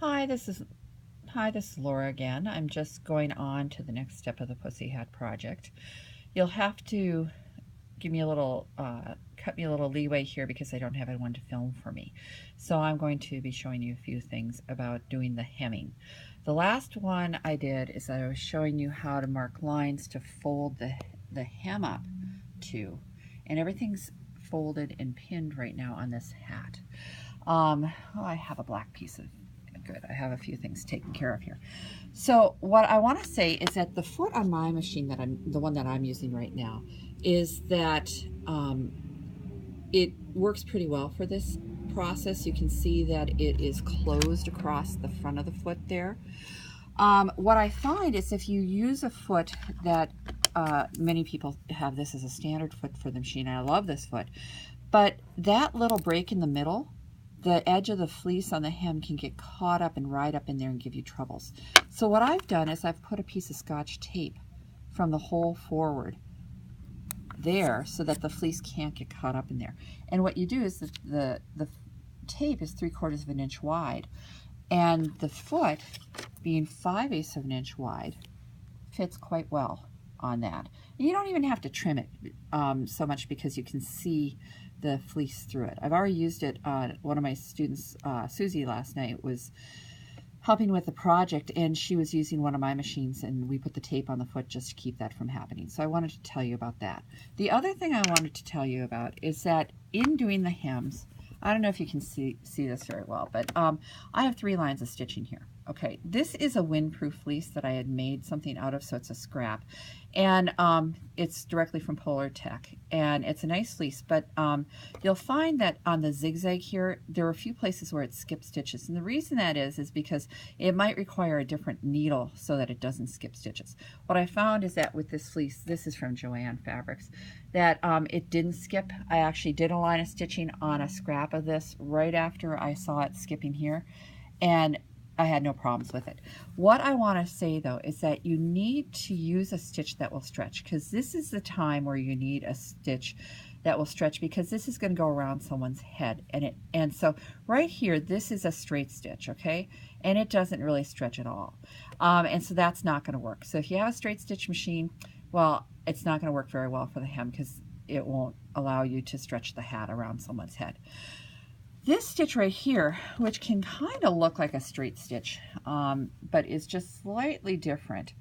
Hi, this is Hi, this is Laura again. I'm just going on to the next step of the Pussyhat project. You'll have to give me a little, cut me a little leeway here because I don't have anyone to film for me. So I'm going to be showing you a few things about doing the hemming. The last one I did is I was showing you how to mark lines to fold the hem up to, and everything's folded and pinned right now on this hat. I have a black piece of good. I have a few things taken care of here. So what I want to say is that the foot on my machine, the one that I'm using right now, is that it works pretty well for this process. You can see that it is closed across the front of the foot there. What I find is if you use a foot that many people have this as a standard foot for the machine, and I love this foot, but that little break in the middle, the edge of the fleece on the hem can get caught up and ride up in there and give you troubles. So what I've done is I've put a piece of Scotch tape from the hole forward there so that the fleece can't get caught up in there. And what you do is the tape is 3/4 of an inch wide, and the foot, being 5/8 of an inch wide, fits quite well on that. And you don't even have to trim it so much because you can see the fleece through it. I've already used it. One of my students, Susie, last night was helping with the project, and she was using one of my machines, and we put the tape on the foot just to keep that from happening. So I wanted to tell you about that. The other thing I wanted to tell you about is that in doing the hems, I don't know if you can see this very well, but I have 3 lines of stitching here. Okay, this is a windproof fleece that I had made something out of, so it's a scrap. And it's directly from Polar Tech, and it's a nice fleece, but you'll find that on the zigzag here, there are a few places where it skips stitches. And the reason that is because it might require a different needle so that it doesn't skip stitches. What I found is that with this fleece, this is from Joann Fabrics, that it didn't skip. I actually did a line of stitching on a scrap of this right after I saw it skipping here, and I had no problems with it. What I want to say though is that you need to use a stitch that will stretch, because this is the time where you need a stitch that will stretch, because this is going to go around someone's head, and so right here this is a straight stitch, okay, and it doesn't really stretch at all, and so that's not going to work. So if you have a straight stitch machine, well, it's not going to work very well for the hem because it won't allow you to stretch the hat around someone's head. This stitch right here, which can kind of look like a straight stitch, but is just slightly different,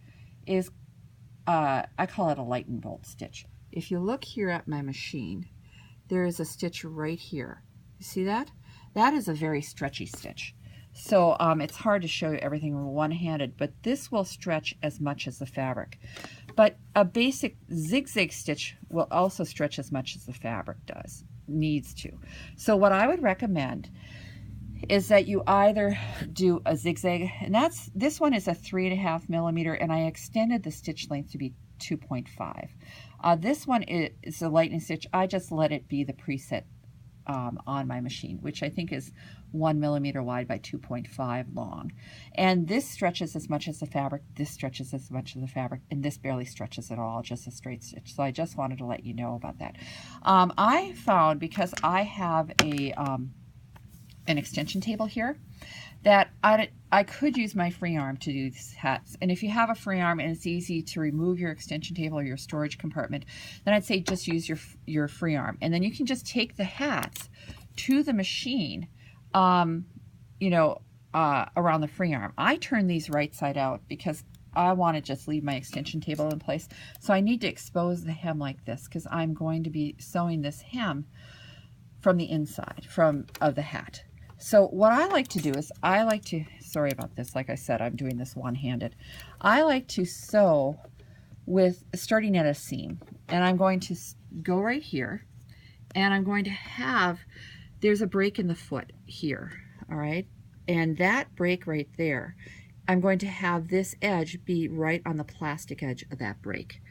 is, I call it a lightning bolt stitch. If you look here at my machine, there is a stitch right here. You see that? That is a very stretchy stitch. So it's hard to show you everything one-handed, but this will stretch as much as the fabric. But a basic zigzag stitch will also stretch as much as the fabric needs to. So what I would recommend is that you either do a zigzag, and this one is a 3.5 millimeter, and I extended the stitch length to be 2.5. This one is a lightning stitch. I just let it be the preset on my machine, which I think is 1 millimeter wide by 2.5 long. And this stretches as much as the fabric, this stretches as much as the fabric, and this barely stretches at all, just a straight stitch. So I just wanted to let you know about that. I found, because I have an extension table here, that I could use my free arm to do these hats. And if you have a free arm and it's easy to remove your extension table or your storage compartment, then I'd say just use your free arm. And then you can just take the hats to the machine, around the free arm. I turn these right side out because I want to just leave my extension table in place. So I need to expose the hem like this because I'm going to be sewing this hem from the inside of the hat. So what I like to do is sorry about this, like I said, I'm doing this one-handed. I like to sew with starting at a seam, and I'm going to go right here, and I'm going to have, there's a break in the foot here, all right? And that break right there, I'm going to have this edge be right on the plastic edge of that break.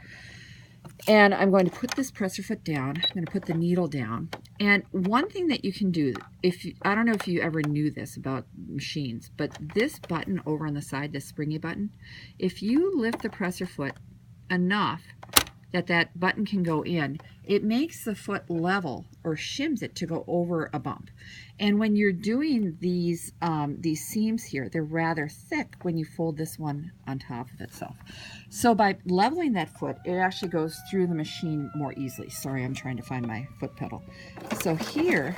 And I'm going to put this presser foot down. I'm going to put the needle down. And one thing that you can do, I don't know if you ever knew this about machines, but this button over on the side, this springy button, if you lift the presser foot enough that button can go in, it makes the foot level or shims it to go over a bump. And when you're doing these seams here, they're rather thick when you fold this one on top of itself. So by leveling that foot, it actually goes through the machine more easily. Sorry, I'm trying to find my foot pedal. So here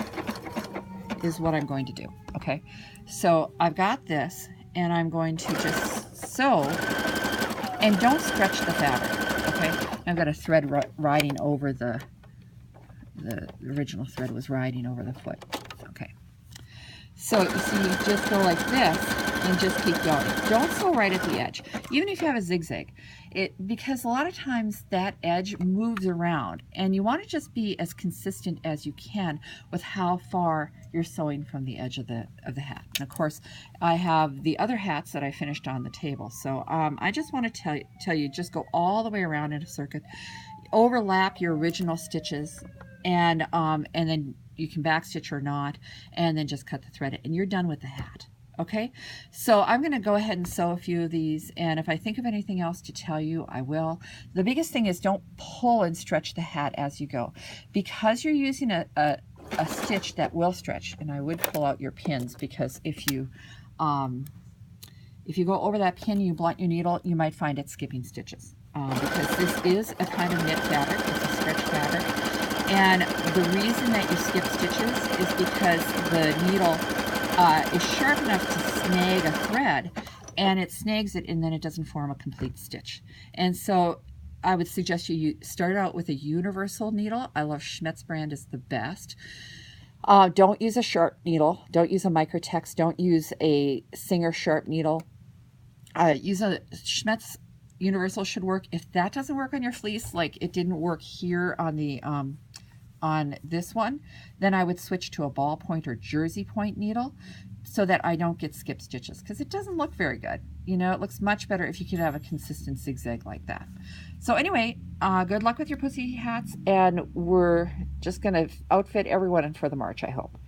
is what I'm going to do, okay? So I've got this, and I'm going to just sew, and don't stretch the fabric, okay? I've got a thread riding over the original thread was riding over the foot, okay? So you see, you just go like this and just keep going. Don't sew right at the edge, even if you have a zigzag, because a lot of times that edge moves around, and you want to just be as consistent as you can with how far you're sewing from the edge of the hat. And of course, I have the other hats that I finished on the table. So I just want to tell you, just go all the way around in a circuit, overlap your original stitches, and then you can backstitch or not, and then just cut the thread, and you're done with the hat. Okay, so I'm going to go ahead and sew a few of these, and if I think of anything else to tell you, I will. The biggest thing is don't pull and stretch the hat as you go, because you're using a stitch that will stretch. And I would pull out your pins, because if you go over that pin and you blunt your needle, you might find it skipping stitches, because this is a kind of knit fabric. It's a stretch fabric, and the reason that you skip stitches is because the needle is sharp enough to snag a thread, and it snags it, and then it doesn't form a complete stitch. And so I would suggest you start out with a universal needle. I love Schmetz brand is the best. Don't use a sharp needle. Don't use a Microtex. Don't use a Singer sharp needle. Use a Schmetz universal should work. If that doesn't work on your fleece, like it didn't work here on the on this one, then I would switch to a ballpoint or jersey point needle so that I don't get skip stitches, because it doesn't look very good. You know, it looks much better if you could have a consistent zigzag like that. So anyway, good luck with your pussy hats, and we're just going to outfit everyone for the march, I hope.